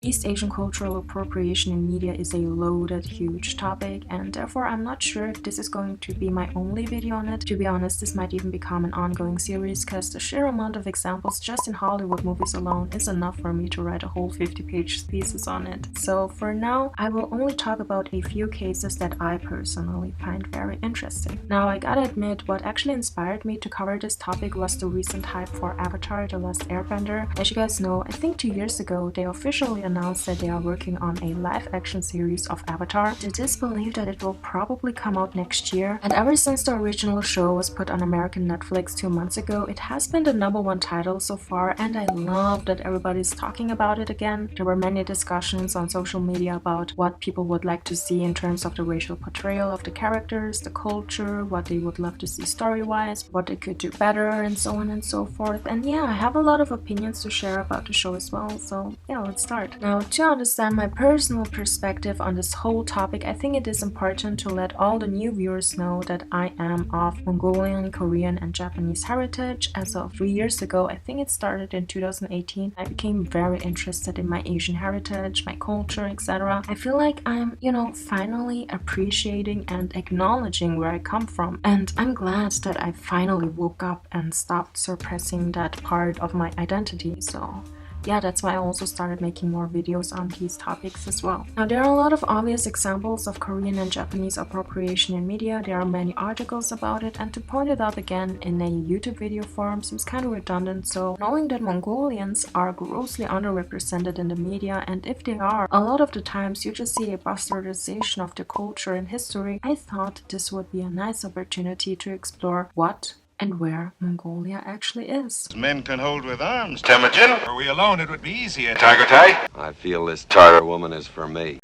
East Asian cultural appropriation in media is a loaded, huge topic, and therefore I'm not sure if this is going to be my only video on it. To be honest, this might even become an ongoing series, because the sheer amount of examples just in Hollywood movies alone is enough for me to write a whole 50-page thesis on it. So for now, I will only talk about a few cases that I personally find very interesting. Now, I gotta admit, what actually inspired me to cover this topic was the recent hype for Avatar: The Last Airbender. As you guys know, I think 2 years ago, they officially announced that they are working on a live-action series of Avatar. It is believed that it will probably come out next year, and ever since the original show was put on American Netflix 2 months ago, it has been the #1 title so far, and I love that everybody's talking about it again. There were many discussions on social media about what people would like to see in terms of the racial portrayal of the characters, the culture, what they would love to see story-wise, what they could do better, and so on and so forth. And yeah, I have a lot of opinions to share about the show as well, so yeah, let's start. Now, to understand my personal perspective on this whole topic, I think it is important to let all the new viewers know that I am of Mongolian, Korean, and Japanese heritage. As of 3 years ago, I think it started in 2018, I became very interested in my Asian heritage, my culture, etc. I feel like I'm, finally appreciating and acknowledging where I come from. And I'm glad that I finally woke up and stopped suppressing that part of my identity. So yeah, that's why I also started making more videos on these topics as well. Now, there are a lot of obvious examples of Korean and Japanese appropriation in media. There are many articles about it, and to point it out again in a YouTube video form seems kind of redundant. So knowing that Mongolians are grossly underrepresented in the media, and if they are, a lot of the times you just see a bastardization of the culture and history, I thought this would be a nice opportunity to explore what and where Mongolia actually is. Men can hold with arms. Temujin. Were we alone, it would be easier. Tiger Tay? I feel this Tartar woman is for me.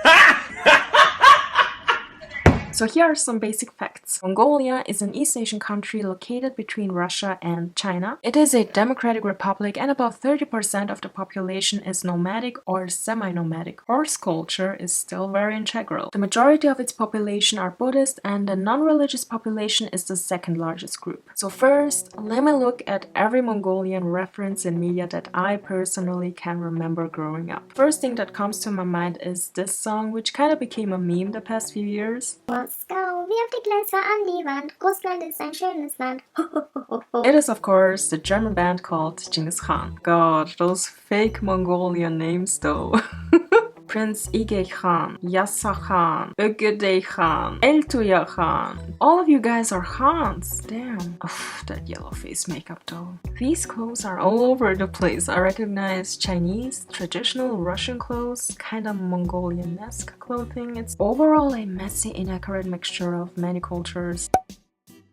So here are some basic facts. Mongolia is an East Asian country located between Russia and China. It is a democratic republic, and about 30% of the population is nomadic or semi-nomadic. Horse culture is still very integral. The majority of its population are Buddhist, and the non-religious population is the second largest group. So first, let me look at every Mongolian reference in media that I personally can remember growing up. First thing that comes to my mind is this song, which kind of became a meme the past few years. It is, of course, the German band called Genghis Khan. God, those fake Mongolian names though. Prince Igey Khan, Yassa Khan, Ögedei Khan, Eltuya Khan. All of you guys are Khans. Damn. That yellow face makeup though. These clothes are all over the place. I recognize Chinese, traditional Russian clothes, kind of Mongolian-esque clothing. It's overall a messy, inaccurate mixture of many cultures.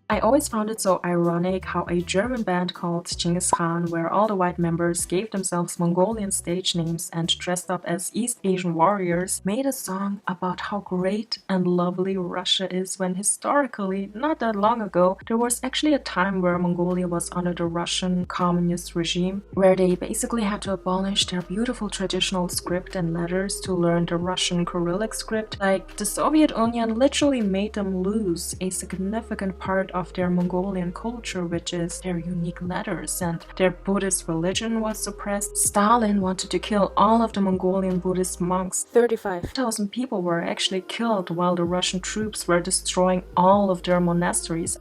I always found it so ironic how a German band called Genghis Khan, where all the white members gave themselves Mongolian stage names and dressed up as East Asian warriors, made a song about how great and lovely Russia is, when historically, not that long ago, there was actually a time where Mongolia was under the Russian communist regime, where they basically had to abolish their beautiful traditional script and letters to learn the Russian Cyrillic script. Like, the Soviet Union literally made them lose a significant part of their Mongolian culture, which is their unique letters, and their Buddhist religion was suppressed. Stalin wanted to kill all of the Mongolian Buddhist monks. 35,000 people were actually killed while the Russian troops were destroying all of their monasteries.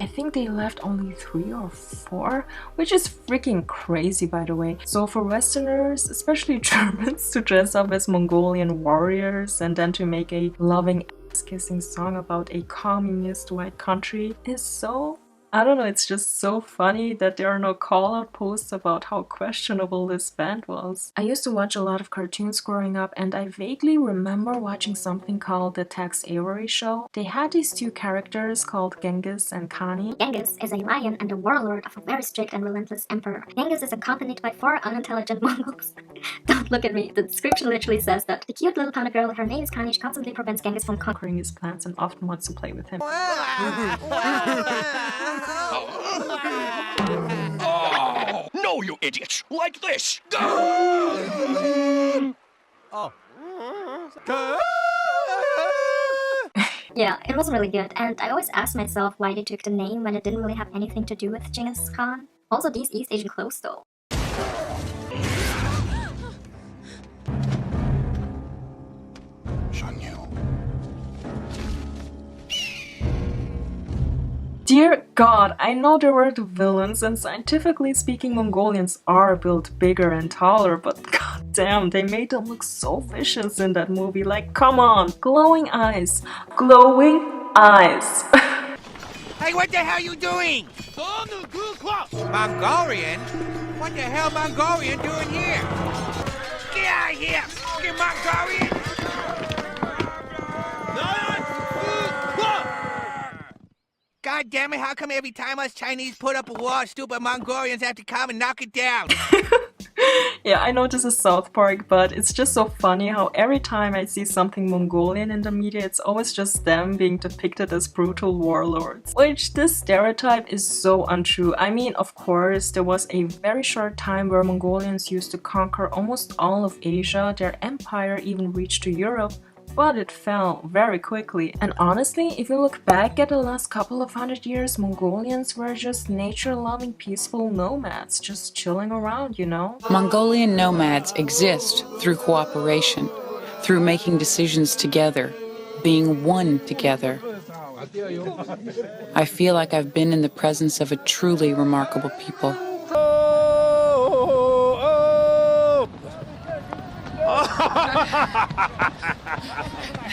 I think they left only 3 or 4, which is freaking crazy, by the way. So for Westerners, especially Germans, to dress up as Mongolian warriors and then to make a loving kissing song about a communist white country is so, I don't know, it's just so funny that there are no call-out posts about how questionable this band was. I used to watch a lot of cartoons growing up, and I vaguely remember watching something called the Tex Avery Show. They had these 2 characters called Genghis and Khani. Genghis is a lion and a warlord of a very strict and relentless emperor. Genghis is accompanied by 4 unintelligent Mongols. Don't look at me, the description literally says that the cute little panda girl, her name is Khani, constantly prevents Genghis from conquering his plans and often wants to play with him. Oh, no, you idiots! Like this! Oh. Yeah, it wasn't really good, and I always asked myself why they took the name when it didn't really have anything to do with Genghis Khan. Also, these East Asian clothes though. Dear God, I know they were the villains, and scientifically speaking, Mongolians are built bigger and taller, but god damn, they made them look so vicious in that movie. Like, come on, glowing eyes, glowing eyes. Hey, what the hell you doing? Mongolian? What the hell Mongolian doing here? Get out of here! You Mongolian! God damn it, how come every time us Chinese put up a wall, stupid Mongolians have to come and knock it down? Yeah, I know this is South Park, but it's just so funny how every time I see something Mongolian in the media, it's always just them being depicted as brutal warlords. Which, this stereotype is so untrue. I mean, of course, there was a very short time where Mongolians used to conquer almost all of Asia. Their empire even reached to Europe, but it fell very quickly. And honestly, if you look back at the last couple of 100 years, Mongolians were just nature-loving, peaceful nomads, just chilling around, you know? Mongolian nomads exist through cooperation, through making decisions together, being one together. I feel like I've been in the presence of a truly remarkable people.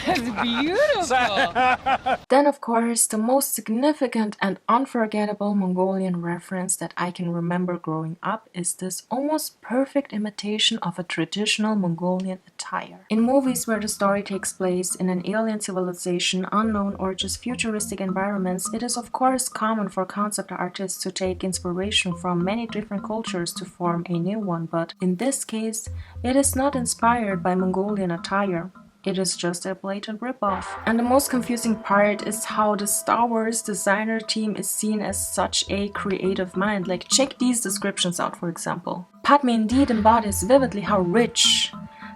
That's beautiful! Then, of course, the most significant and unforgettable Mongolian reference that I can remember growing up is this almost perfect imitation of a traditional Mongolian attire. In movies where the story takes place in an alien civilization, unknown or just futuristic environments, it is of course common for concept artists to take inspiration from many different cultures to form a new one, but in this case, it is not inspired by Mongolian attire. It is just a blatant ripoff. And the most confusing part is how the Star Wars designer team is seen as such a creative mind. Like, check these descriptions out, for example. Padme indeed embodies vividly how rich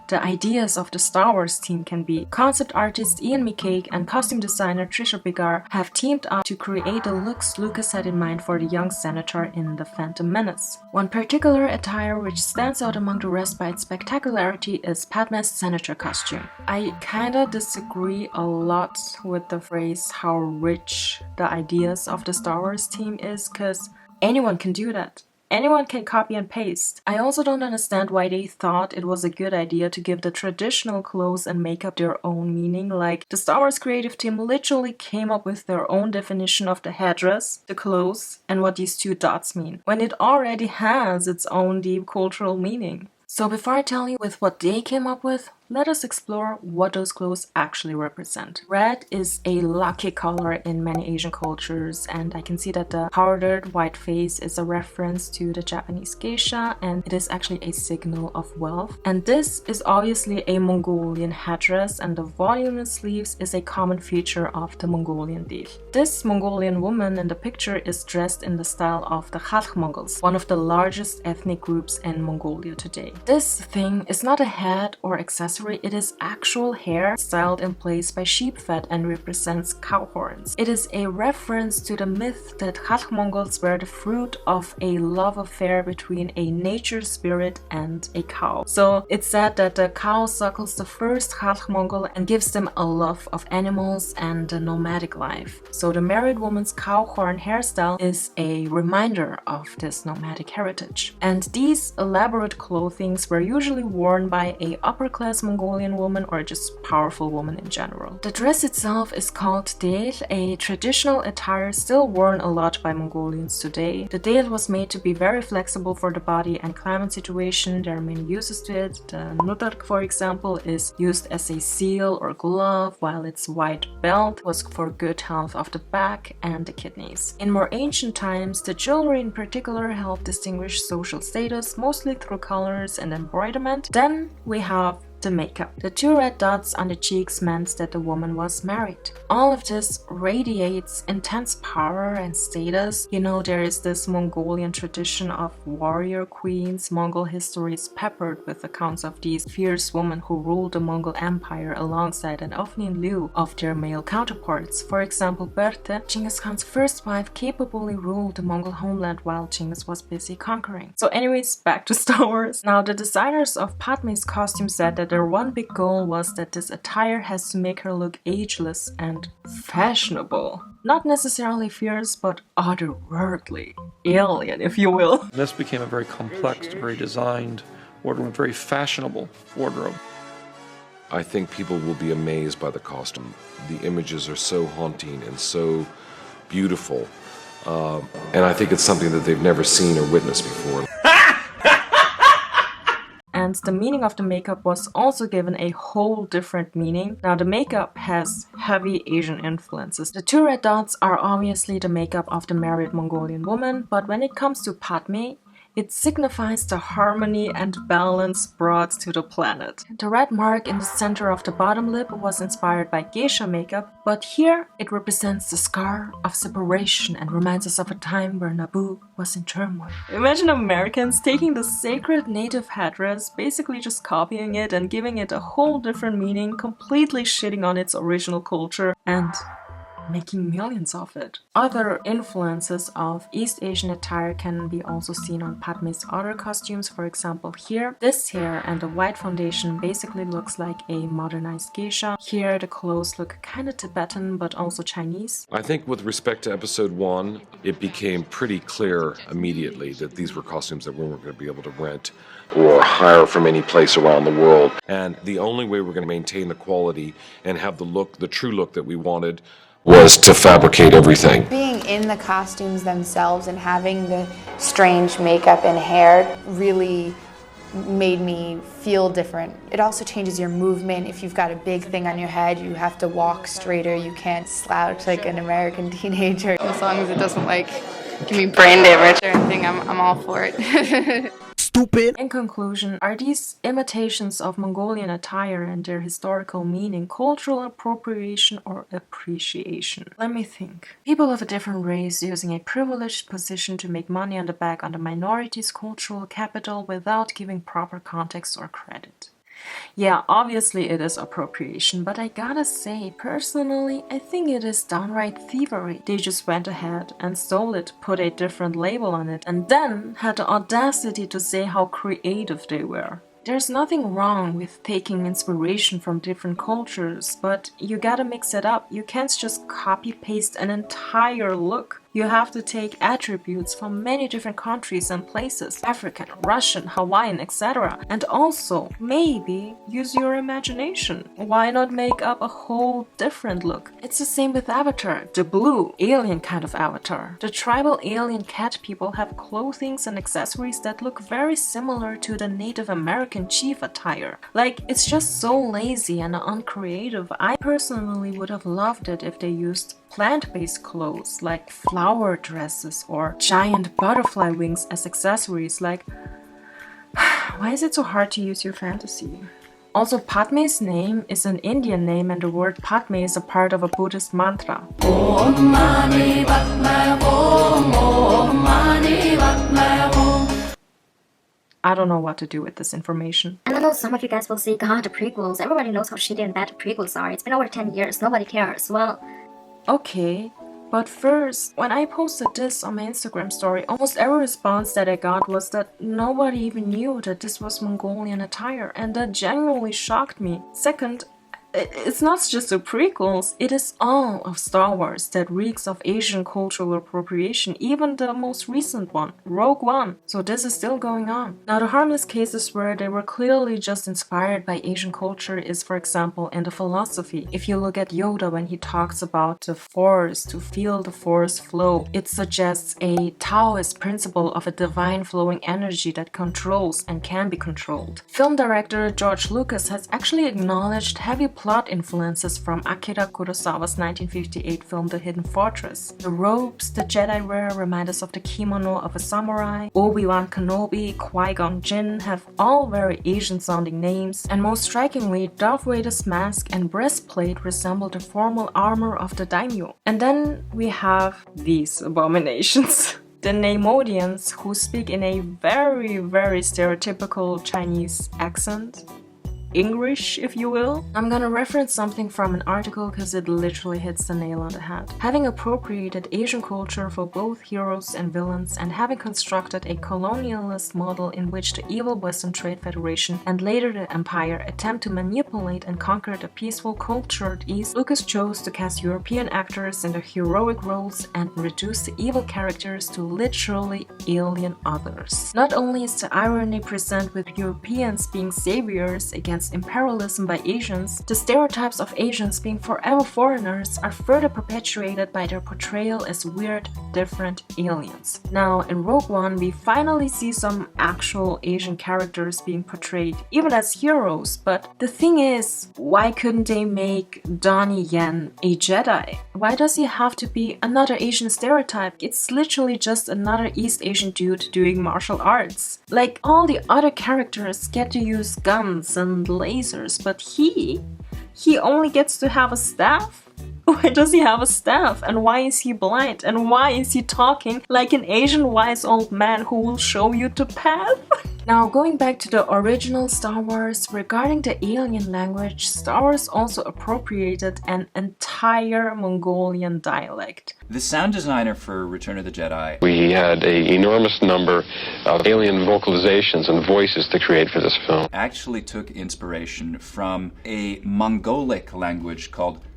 the ideas of the Star Wars team can be. Concept artist Ian McCaig and costume designer Trisha Bigar have teamed up to create the looks Lucas had in mind for the young senator in The Phantom Menace. One particular attire which stands out among the rest by its spectacularity is Padme's senator costume. I kinda disagree a lot with the phrase how rich the ideas of the Star Wars team is, cause anyone can do that. Anyone can copy and paste. I also don't understand why they thought it was a good idea to give the traditional clothes and makeup their own meaning. Like, the Star Wars creative team literally came up with their own definition of the headdress, the clothes, and what these two dots mean, when it already has its own deep cultural meaning. So before I tell you with what they came up with, let us explore what those clothes actually represent. Red is a lucky color in many Asian cultures, and I can see that the powdered white face is a reference to the Japanese geisha, and it is actually a signal of wealth. And this is obviously a Mongolian headdress, and the voluminous sleeves is a common feature of the Mongolian dil. This Mongolian woman in the picture is dressed in the style of the Khalkh Mongols, one of the largest ethnic groups in Mongolia today. This thing is not a hat or accessory. It is actual hair styled in place by sheep fat and represents cow horns. It is a reference to the myth that Khalkh Mongols were the fruit of a love affair between a nature spirit and a cow. So it's said that the cow suckles the first Khalkh Mongol and gives them a love of animals and the nomadic life. So the married woman's cow horn hairstyle is a reminder of this nomadic heritage. And these elaborate clothings were usually worn by a upper-class Mongolian woman or just powerful woman in general. The dress itself is called dil, a traditional attire still worn a lot by Mongolians today. The dil was made to be very flexible for the body and climate situation. There are many uses to it. The nutark, for example, is used as a seal or glove, while its white belt was for good health of the back and the kidneys. In more ancient times, the jewelry in particular helped distinguish social status, mostly through colors and embroiderment. Then we have the makeup. The two red dots on the cheeks meant that the woman was married. All of this radiates intense power and status. You know, there is this Mongolian tradition of warrior queens. Mongol history is peppered with accounts of these fierce women who ruled the Mongol Empire alongside and often in lieu of their male counterparts. For example, Berthe, Genghis Khan's first wife, capably ruled the Mongol homeland while Genghis was busy conquering. So anyways, back to Star Wars. Now, the designers of Padme's costume said that their one big goal was that this attire has to make her look ageless and fashionable. Not necessarily fierce, but otherworldly. Alien, if you will. This became a very complex, very designed wardrobe, very fashionable wardrobe. I think people will be amazed by the costume. The images are so haunting and so beautiful. And I think it's something that they've never seen or witnessed before. And the meaning of the makeup was also given a whole different meaning. Now the makeup has heavy Asian influences. The two red dots are obviously the makeup of the married Mongolian woman, but when it comes to ap𝖗opriation, it signifies the harmony and balance brought to the planet. The red mark in the center of the bottom lip was inspired by geisha makeup, but here it represents the scar of separation and reminds us of a time where Naboo was in turmoil. Imagine Americans taking the sacred native headdress, basically just copying it and giving it a whole different meaning, completely shitting on its original culture and making millions of it. Other influences of East Asian attire can be also seen on ap𝖗opriation's other costumes. For example, here, this hair and the white foundation basically looks like a modernized geisha. Here, the clothes look kind of Tibetan, but also Chinese. I think with respect to episode 1, it became pretty clear immediately that these were costumes that we weren't going to be able to rent or hire from any place around the world. And the only way we're going to maintain the quality and have the look, the true look that we wanted, was to fabricate everything. Being in the costumes themselves and having the strange makeup and hair really made me feel different. It also changes your movement. If you've got a big thing on your head, you have to walk straighter. You can't slouch like an American teenager. As long as it doesn't give me brain damage or anything, I'm all for it. Stupid! In conclusion, are these imitations of Mongolian attire and their historical meaning cultural appropriation or appreciation? Let me think. People of a different race using a privileged position to make money on the back of the minority's cultural capital without giving proper context or credit. Yeah, obviously it is appropriation, but I gotta say, personally, I think it is downright thievery. They just went ahead and stole it, put a different label on it, and then had the audacity to say how creative they were. There's nothing wrong with taking inspiration from different cultures, but you gotta mix it up. You can't just copy-paste an entire look. You have to take attributes from many different countries and places, African, Russian, Hawaiian, etc. And also, maybe, use your imagination. Why not make up a whole different look? It's the same with Avatar, the blue, alien kind of avatar. The tribal alien cat people have clothings and accessories that look very similar to the Native American chief attire. Like, it's just so lazy and uncreative. I personally would have loved it if they used plant-based clothes like flower dresses or giant butterfly wings as accessories. Like, why is it so hard to use your fantasy? Also, ap𝖗opriation's name is an Indian name and the word Padme is a part of a Buddhist mantra. I don't know what to do with this information. And I know some of you guys will say, God, the prequels. Everybody knows how shitty and bad the prequels are. It's been over 10 years. Nobody cares. Well, okay, but first, when I posted this on my Instagram story, almost every response that I got was that nobody even knew that this was Mongolian attire, and that genuinely shocked me. Second, it's not just the prequels, it is all of Star Wars that reeks of Asian cultural appropriation, even the most recent one, Rogue One. So this is still going on. Now the harmless cases where they were clearly just inspired by Asian culture is, for example, in the philosophy. If you look at Yoda when he talks about the Force, to feel the Force flow, it suggests a Taoist principle of a divine flowing energy that controls and can be controlled. Film director George Lucas has actually acknowledged heavy plot influences from Akira Kurosawa's 1958 film The Hidden Fortress. The robes the Jedi wear remind us of the kimono of a samurai. Obi-Wan Kenobi, Qui-Gon Jinn have all very Asian-sounding names, and most strikingly, Darth Vader's mask and breastplate resemble the formal armor of the daimyo. And then we have these abominations. The Neimoidians, who speak in a very, very stereotypical Chinese accent. English, if you will. I'm gonna reference something from an article because it literally hits the nail on the head. Having appropriated Asian culture for both heroes and villains, and having constructed a colonialist model in which the evil Western Trade Federation and later the Empire attempt to manipulate and conquer the peaceful, cultured East, Lucas chose to cast European actors in the heroic roles and reduce the evil characters to literally alien others. Not only is the irony present with Europeans being saviors against imperialism by Asians, the stereotypes of Asians being forever foreigners are further perpetuated by their portrayal as weird, different aliens. Now, in Rogue One, we finally see some actual Asian characters being portrayed, even as heroes, but the thing is, why couldn't they make Donnie Yen a Jedi? Why does he have to be another Asian stereotype? It's literally just another East Asian dude doing martial arts. Like, all the other characters get to use guns and lasers, but he only gets to have a staff? Why does he have a staff? And why is he blind? And why is he talking like an Asian wise old man who will show you the path? Now, going back to the original Star Wars, regarding the alien language, Star Wars also appropriated an entire Mongolian dialect. The sound designer for Return of the Jedi, We had an enormous number of alien vocalizations and voices to create for this film. actually took inspiration from a Mongolic language called appropriation.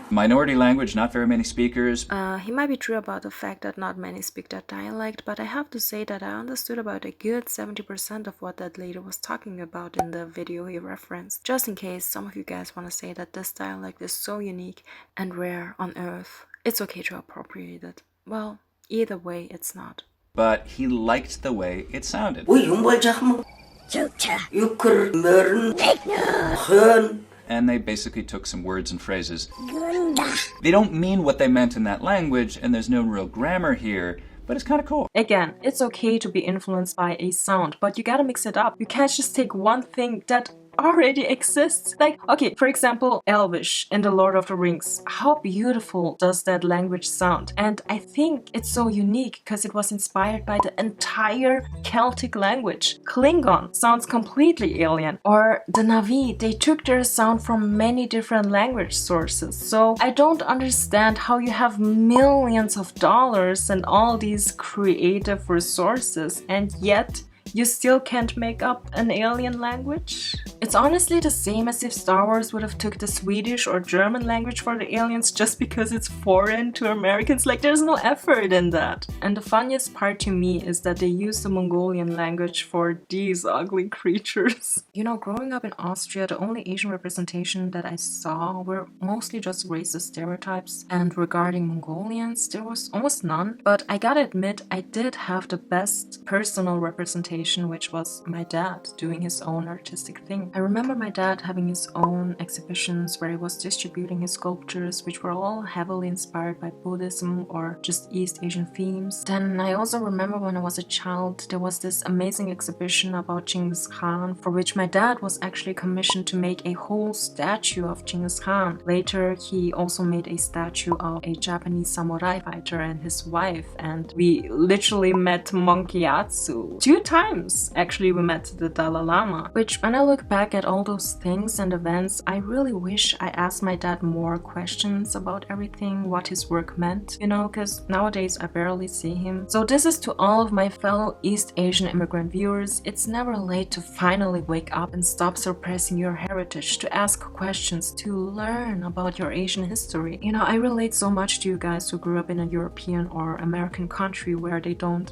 Minority language, not very many speakers. He might be true about the fact that not many speak that dialect, but I have to say that I understood about a good 70% of what that lady was talking about in the video he referenced. Just in case some of you guys want to say that this dialect is so unique and rare on Earth, it's okay to appropriate it. Well, either way, it's not. But he liked the way it sounded. And they basically took some words and phrases. They don't mean what they meant in that language, and there's no real grammar here, but it's kind of cool. Again, it's okay to be influenced by a sound, but you gotta mix it up. You can't just take one thing that already exists. Like, okay, for example, Elvish in The Lord of the Rings. How beautiful does that language sound? And I think it's so unique because it was inspired by the entire Celtic language. Klingon sounds completely alien. Or the Na'vi, they took their sound from many different language sources. So I don't understand how you have millions of dollars and all these creative resources and yet you still can't make up an alien language? It's honestly the same as if Star Wars would have took the Swedish or German language for the aliens just because it's foreign to Americans. Like, there's no effort in that. And the funniest part to me is that they use the Mongolian language for these ugly creatures. You know, growing up in Austria, the only Asian representation that I saw were mostly just racist stereotypes. And regarding Mongolians, there was almost none. But I gotta admit, I did have the best personal representation, which was my dad doing his own artistic thing. I remember my dad having his own exhibitions where he was distributing his sculptures, which were all heavily inspired by Buddhism or just East Asian themes. Then I also remember when I was a child, there was this amazing exhibition about Genghis Khan, for which my dad was actually commissioned to make a whole statue of Genghis Khan. Later, he also made a statue of a Japanese samurai fighter and his wife, and we literally met Monkey Atsu 2 times. Actually, we met the Dalai Lama, which when I look back at all those things and events, I really wish I asked my dad more questions about everything, what his work meant, you know, because nowadays I barely see him. So this is to all of my fellow East Asian immigrant viewers, it's never late to finally wake up and stop suppressing your heritage, to ask questions, to learn about your Asian history. You know, I relate so much to you guys who grew up in a European or American country where they don't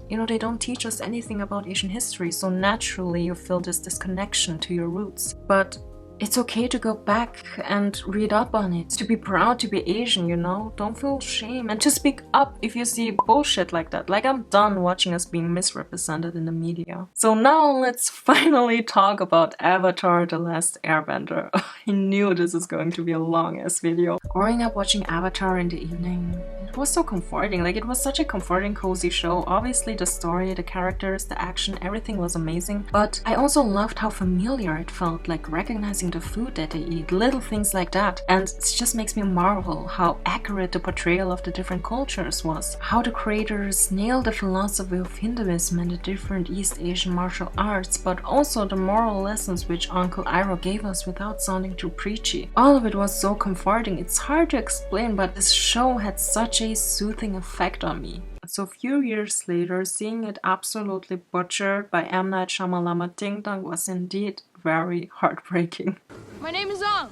teach us anything about Asian history, so naturally you feel this disconnection to your roots. But it's okay to go back and read up on it, to be proud to be Asian, you know? Don't feel shame, and to speak up if you see bullshit like that. Like, I'm done watching us being misrepresented in the media. So now let's finally talk about Avatar: The Last Airbender. I knew this was going to be a long-ass video. Growing up watching Avatar in the evening, it was so comforting. Like, it was such a comforting, cozy show. Obviously the story, the characters, the action, everything was amazing. But I also loved how familiar it felt, like recognizing choosing the food that they eat, little things like that. And it just makes me marvel how accurate the portrayal of the different cultures was, how the creators nailed the philosophy of Hinduism and the different East Asian martial arts, but also the moral lessons which Uncle Iroh gave us without sounding too preachy. All of it was so comforting, it's hard to explain, but this show had such a soothing effect on me. So a few years later, seeing it absolutely butchered by M. Night Shyamalan Ding Dong was indeed very heartbreaking. My name is Ang,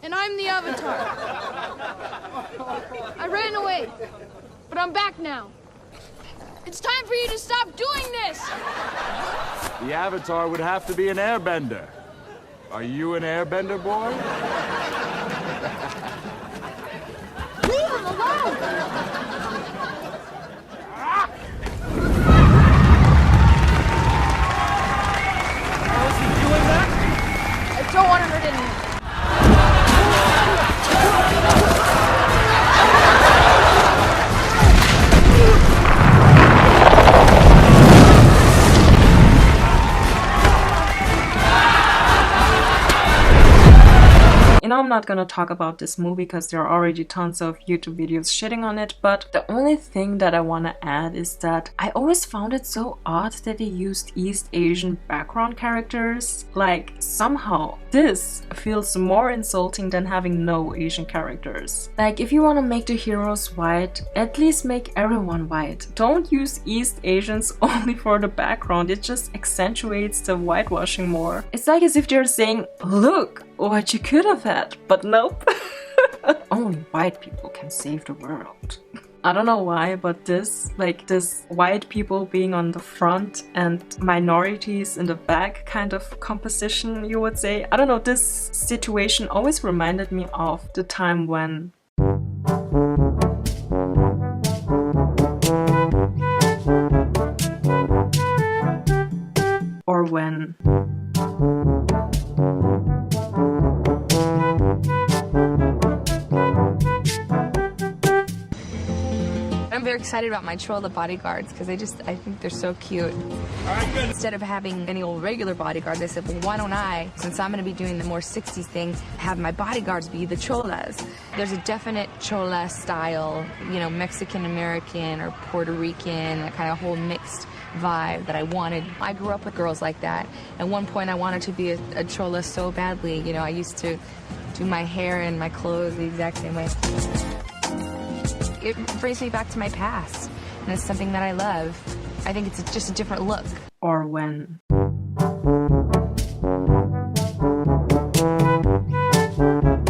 and I'm the Avatar. I ran away, but I'm back now. It's time for you to stop doing this! The Avatar would have to be an airbender. Are you an airbender, boy? Leave him alone! How is he doing that? I don't want to hurt anyone. You know, I'm not gonna talk about this movie because there are already tons of YouTube videos shitting on it, but the only thing that I want to add is that I always found it so odd that they used East Asian background characters. Like, somehow this feels more insulting than having no Asian characters. Like, if you want to make the heroes white, at least make everyone white. Don't use East Asians only for the background, it just accentuates the whitewashing more. It's like as if they're saying, look what you could have had, but nope. Only white people can save the world. I don't know why, but this white people being on the front and minorities in the back kind of composition, you would say. I don't know, this situation always reminded me of the time when I'm very excited about my Chola bodyguards because I think they're so cute. Instead of having any old regular bodyguards, I said, well, why don't I, since I'm going to be doing the more 60s things, have my bodyguards be the Cholas. There's a definite Chola style, you know, Mexican-American or Puerto Rican, that kind of whole mixed vibe that I wanted. I grew up with girls like that. At one point, I wanted to be a Chola so badly. You know, I used to do my hair and my clothes the exact same way. It brings me back to my past, and it's something that I love. I think it's just a different look. Or when.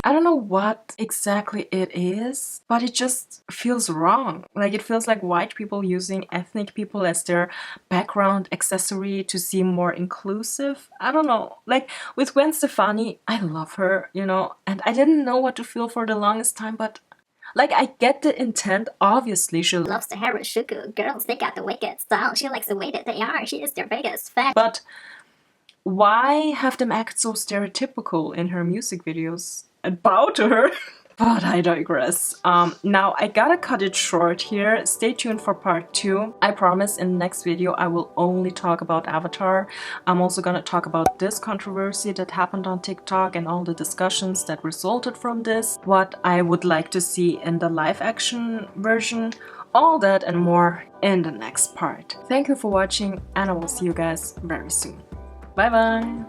I don't know what exactly it is, but it just feels wrong. Like, it feels like white people using ethnic people as their background accessory to seem more inclusive. I don't know. Like, with Gwen Stefani, I love her, you know, and I didn't know what to feel for the longest time, but like, I get the intent. Obviously, she loves the Harashuku. Girls, they got the wicked style. She likes the way that they are. She is their biggest fan. But why have them act so stereotypical in her music videos about her? But I digress. Now I gotta cut it short here. Stay tuned for part 2. I promise in the next video I will only talk about Avatar. I'm also gonna talk about this controversy that happened on TikTok and all the discussions that resulted from this, what I would like to see in the live action version, all that and more in the next part. Thank you for watching, and I will see you guys very soon. Bye bye!